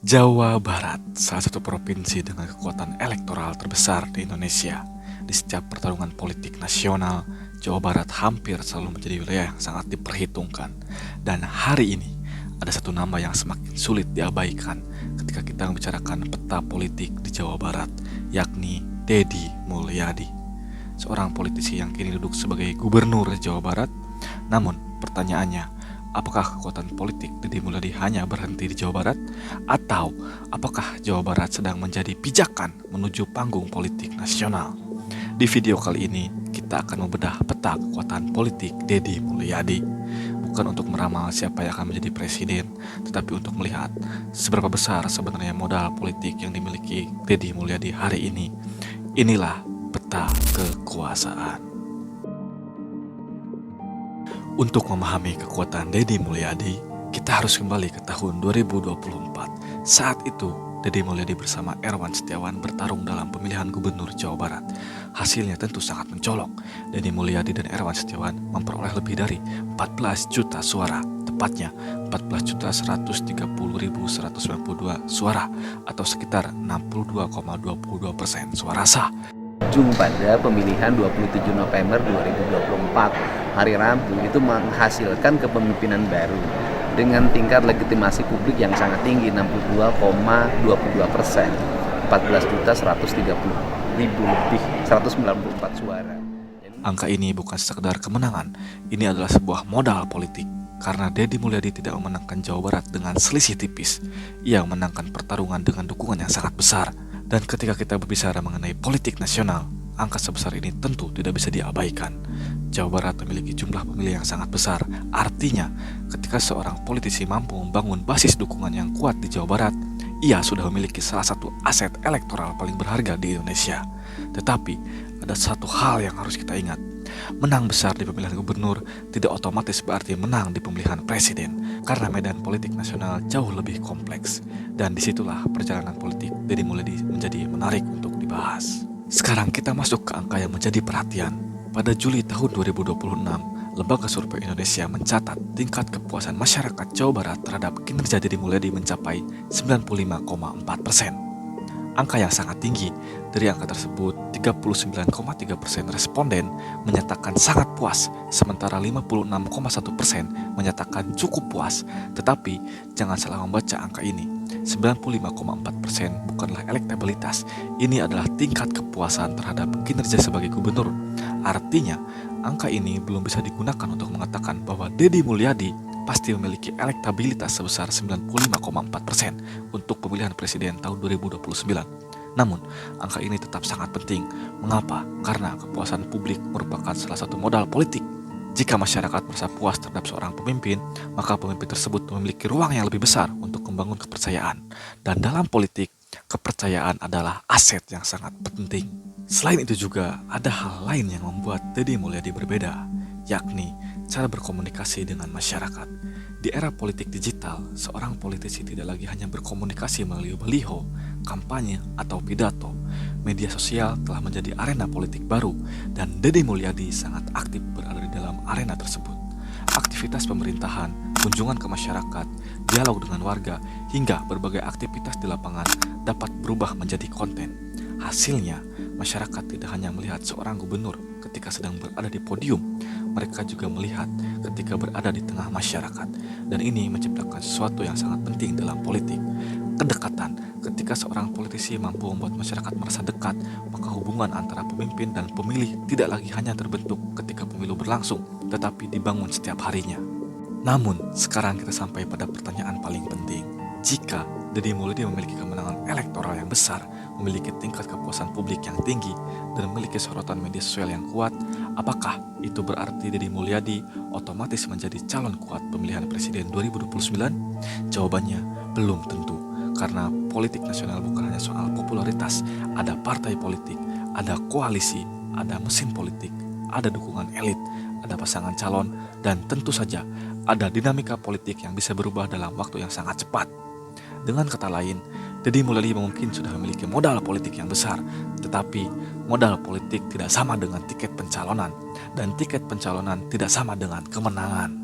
Jawa Barat, salah satu provinsi dengan kekuatan elektoral terbesar di Indonesia. Di setiap pertarungan politik nasional, Jawa Barat hampir selalu menjadi wilayah yang sangat diperhitungkan. Dan hari ini, ada satu nama yang semakin sulit diabaikan ketika kita membicarakan peta politik di Jawa Barat, yakni Deddy Mulyadi. Seorang politisi yang kini duduk sebagai gubernur Jawa Barat. Namun, pertanyaannya, apakah kekuatan politik Deddy Mulyadi hanya berhenti di Jawa Barat? Atau apakah Jawa Barat sedang menjadi pijakan menuju panggung politik nasional? Di video kali ini, kita akan membedah peta kekuatan politik Deddy Mulyadi. Bukan untuk meramal siapa yang akan menjadi presiden, tetapi untuk melihat seberapa besar sebenarnya modal politik yang dimiliki Deddy Mulyadi hari ini. Inilah peta kekuasaan. Untuk memahami kekuatan Deddy Mulyadi, kita harus kembali ke tahun 2024. Saat itu, Deddy Mulyadi bersama Erwan Setiawan bertarung dalam pemilihan gubernur Jawa Barat. Hasilnya tentu sangat mencolok. Deddy Mulyadi dan Erwan Setiawan memperoleh lebih dari 14 juta suara, tepatnya 14.130.192 suara atau sekitar 62,22% suara sah. Pada pemilihan 27 November 2024 hari Rabu itu menghasilkan kepemimpinan baru dengan tingkat legitimasi publik yang sangat tinggi 62,22%, 14.130.000 lebih 194 suara. Angka ini bukan sekedar kemenangan, ini adalah sebuah modal politik. Karena Deddy Mulyadi tidak memenangkan Jawa Barat dengan selisih tipis, ia memenangkan pertarungan dengan dukungan yang sangat besar. Dan ketika kita berbicara mengenai politik nasional, angka sebesar ini tentu tidak bisa diabaikan. Jawa Barat memiliki jumlah pemilih yang sangat besar. Artinya, ketika seorang politisi mampu membangun basis dukungan yang kuat di Jawa Barat, ia sudah memiliki salah satu aset elektoral paling berharga di Indonesia. Tetapi, ada satu hal yang harus kita ingat. Menang besar di pemilihan gubernur tidak otomatis berarti menang di pemilihan presiden, karena medan politik nasional jauh lebih kompleks. Dan disitulah perjalanan politik Deddy Mulyadi menjadi menarik untuk dibahas. Sekarang kita masuk ke angka yang menjadi perhatian. Pada Juli tahun 2026, Lembaga Survei Indonesia mencatat tingkat kepuasan masyarakat Jawa Barat terhadap kinerja Deddy Mulyadi mencapai 95,4%. Angka yang sangat tinggi. Dari angka tersebut, 39,3% responden menyatakan sangat puas, sementara 56,1% menyatakan cukup puas. Tetapi, jangan salah membaca angka ini. 95,4% bukanlah elektabilitas. Ini adalah tingkat kepuasan terhadap kinerja sebagai gubernur. Artinya, angka ini belum bisa digunakan untuk mengatakan bahwa Deddy Mulyadi pasti memiliki elektabilitas sebesar 95,4% untuk pemilihan presiden tahun 2029. Namun, angka ini tetap sangat penting. Mengapa? Karena kepuasan publik merupakan salah satu modal politik. Jika masyarakat merasa puas terhadap seorang pemimpin, maka pemimpin tersebut memiliki ruang yang lebih besar untuk membangun kepercayaan. Dan dalam politik, kepercayaan adalah aset yang sangat penting. Selain itu juga, ada hal lain yang membuat Deddy Mulyadi berbeda, yakni cara berkomunikasi dengan masyarakat. Di era politik digital, seorang politisi tidak lagi hanya berkomunikasi melalui baliho, kampanye, atau pidato. Media sosial telah menjadi arena politik baru, dan Deddy Mulyadi sangat aktif berada di dalam arena tersebut. Aktivitas pemerintahan, kunjungan ke masyarakat, dialog dengan warga, hingga berbagai aktivitas di lapangan dapat berubah menjadi konten. Hasilnya, masyarakat tidak hanya melihat seorang gubernur ketika sedang berada di podium, mereka juga melihat ketika berada di tengah masyarakat. Dan ini menciptakan sesuatu yang sangat penting dalam politik. Kedekatan. Ketika seorang politisi mampu membuat masyarakat merasa dekat, maka hubungan antara pemimpin dan pemilih tidak lagi hanya terbentuk ketika pemilu berlangsung, tetapi dibangun setiap harinya. Namun, sekarang kita sampai pada pertanyaan paling penting. Jika Deddy Mulyadi memiliki kemenangan elektoral yang besar, memiliki tingkat kepuasan publik yang tinggi, dan memiliki sorotan media sosial yang kuat, apakah itu berarti Deddy Mulyadi otomatis menjadi calon kuat pemilihan presiden 2029? Jawabannya belum tentu, karena politik nasional bukan hanya soal popularitas. Ada partai politik, ada koalisi, ada mesin politik, ada dukungan elit, ada pasangan calon, dan tentu saja ada dinamika politik yang bisa berubah dalam waktu yang sangat cepat. Dengan kata lain, Deddy Mulyadi mungkin sudah memiliki modal politik yang besar, tetapi modal politik tidak sama dengan tiket pencalonan, dan tiket pencalonan tidak sama dengan kemenangan.